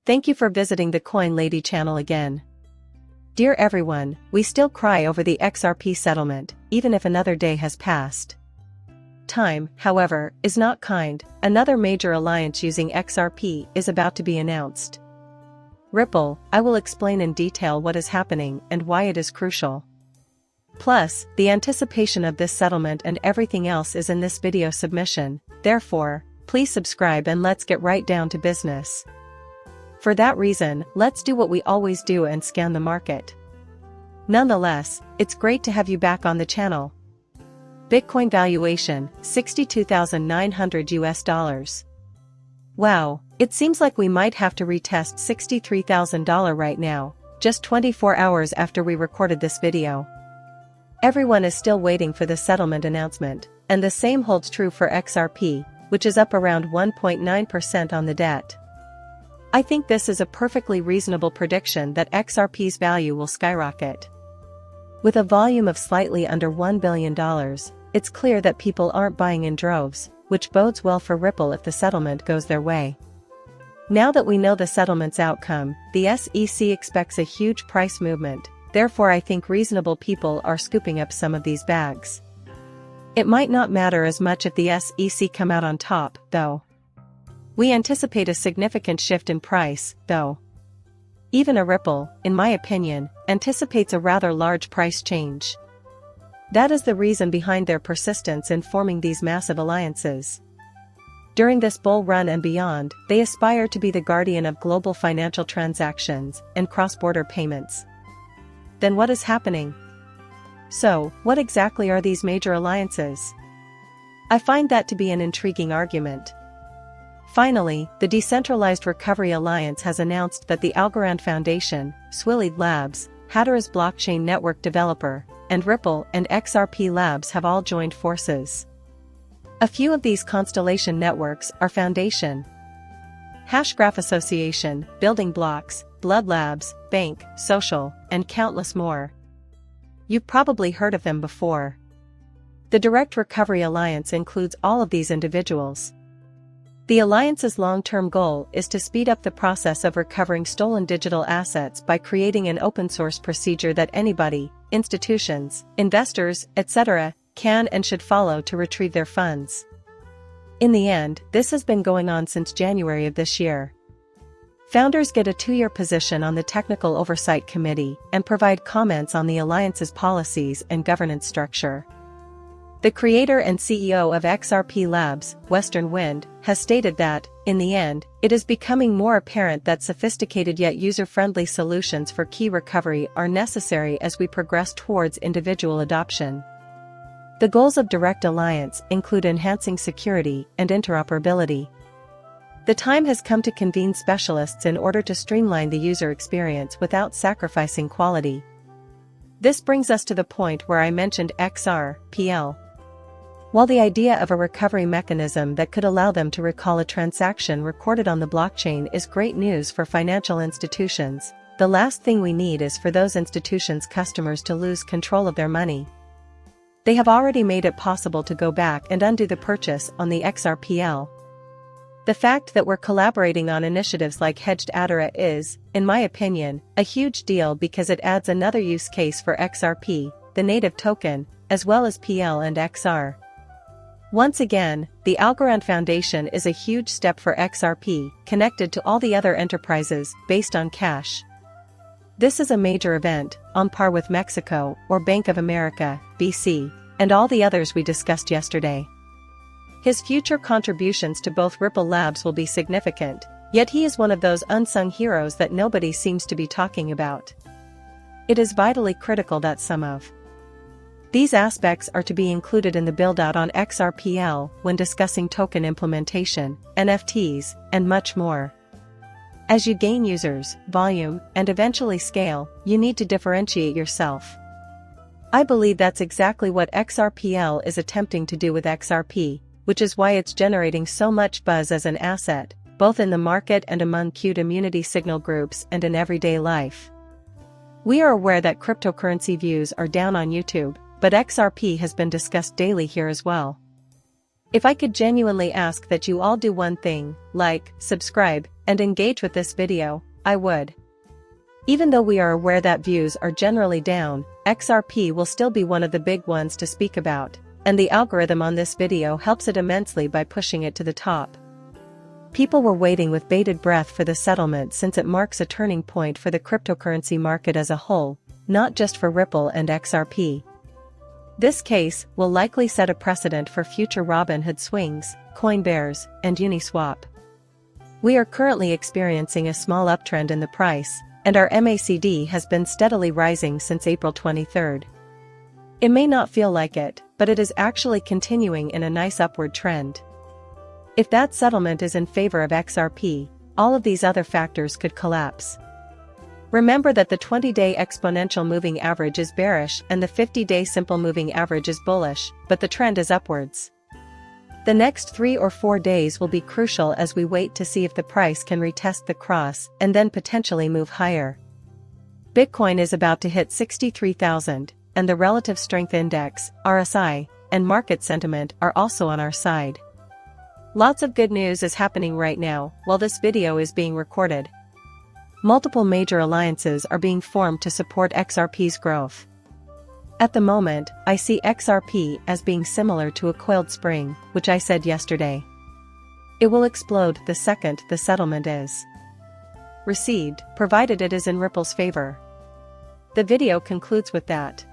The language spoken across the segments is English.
Thank you for visiting the Coin Lady channel again. Dear everyone, we still cry over the XRP settlement, even if another day has passed. Time, however, is not kind. Another major alliance using XRP is about to be announced. Ripple, I will explain in detail what is happening and why it is crucial. Plus, the anticipation of this settlement and everything else is in this video submission, therefore, please subscribe and let's get right down to business. For that reason, let's do what we always do and scan the market. Nonetheless, it's great to have you back on the channel. Bitcoin valuation, $62,900 US. Wow, it seems like we might have to retest $63,000 right now, just 24 hours after we recorded this video. Everyone is still waiting for the settlement announcement, and the same holds true for XRP, which is up around 1.9% on the debt. I think this is a perfectly reasonable prediction that XRP's value will skyrocket. With a volume of slightly under $1 billion, it's clear that people aren't buying in droves, which bodes well for Ripple if the settlement goes their way. Now that we know the settlement's outcome, the SEC expects a huge price movement, therefore I think reasonable people are scooping up some of these bags. It might not matter as much if the SEC come out on top, though. We anticipate a significant shift in price, though. Even a Ripple, in my opinion, anticipates a rather large price change. That is the reason behind their persistence in forming these massive alliances. During this bull run and beyond, they aspire to be the guardian of global financial transactions and cross-border payments. Then what is happening? So, what exactly are these major alliances? I find that to be an intriguing argument. Finally, the Decentralized Recovery Alliance has announced that the Algorand Foundation, XRP Labs, Hatteras blockchain network developer, and Ripple and XRP Labs have all joined forces. A few of these constellation networks are Foundation, Hashgraph Association, Building Blocks, Blood Labs, Bank, Social, and countless more. You've probably heard of them before. The Direct Recovery Alliance includes all of these individuals. The Alliance's long-term goal is to speed up the process of recovering stolen digital assets by creating an open-source procedure that anybody, institutions, investors, etc., can and should follow to retrieve their funds. In the end, this has been going on since January of this year. Founders get a 2-year position on the Technical Oversight Committee and provide comments on the Alliance's policies and governance structure. The creator and CEO of XRP Labs, Western Wind, has stated that, in the end, it is becoming more apparent that sophisticated yet user-friendly solutions for key recovery are necessary as we progress towards individual adoption. The goals of Direct Alliance include enhancing security and interoperability. The time has come to convene specialists in order to streamline the user experience without sacrificing quality. This brings us to the point where I mentioned XRPL. While the idea of a recovery mechanism that could allow them to recall a transaction recorded on the blockchain is great news for financial institutions, the last thing we need is for those institutions' customers to lose control of their money. They have already made it possible to go back and undo the purchase on the XRPL. The fact that we're collaborating on initiatives like Hedged Adara is, in my opinion, a huge deal because it adds another use case for XRP, the native token, as well as PL and XR. Once again, the Algorand Foundation is a huge step for XRP, connected to all the other enterprises based on cash. This is a major event, on par with Mexico or Bank of America, BC, and all the others we discussed yesterday. His future contributions to both Ripple Labs will be significant, yet he is one of those unsung heroes that nobody seems to be talking about. It is vitally critical that some of these aspects are to be included in the build-out on XRPL when discussing token implementation, NFTs, and much more. As you gain users, volume, and eventually scale, you need to differentiate yourself. I believe that's exactly what XRPL is attempting to do with XRP, which is why it's generating so much buzz as an asset, both in the market and among queued immunity signal groups and in everyday life. We are aware that cryptocurrency views are down on YouTube, but XRP has been discussed daily here as well. If I could genuinely ask that you all do one thing, like, subscribe, and engage with this video, I would. Even though we are aware that views are generally down, XRP will still be one of the big ones to speak about, and the algorithm on this video helps it immensely by pushing it to the top. People were waiting with bated breath for the settlement since it marks a turning point for the cryptocurrency market as a whole, not just for Ripple and XRP. This case will likely set a precedent for future Robinhood swings, coin bears, and Uniswap. We are currently experiencing a small uptrend in the price, and our MACD has been steadily rising since April 23rd. It may not feel like it, but it is actually continuing in a nice upward trend. If that settlement is in favor of XRP, all of these other factors could collapse. Remember that the 20-day exponential moving average is bearish and the 50-day simple moving average is bullish, but the trend is upwards. The next 3 or 4 days will be crucial as we wait to see if the price can retest the cross and then potentially move higher. Bitcoin is about to hit 63,000, and the Relative Strength Index, RSI, and market sentiment are also on our side. Lots of good news is happening right now while this video is being recorded. Multiple major alliances are being formed to support XRP's growth. At the moment, I see XRP as being similar to a coiled spring, which I said yesterday. It will explode the second the settlement is received, provided it is in Ripple's favor. The video concludes with that.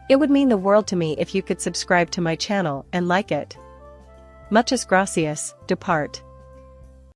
It would mean the world to me if you could subscribe to my channel and like it. Muchas gracias, depart.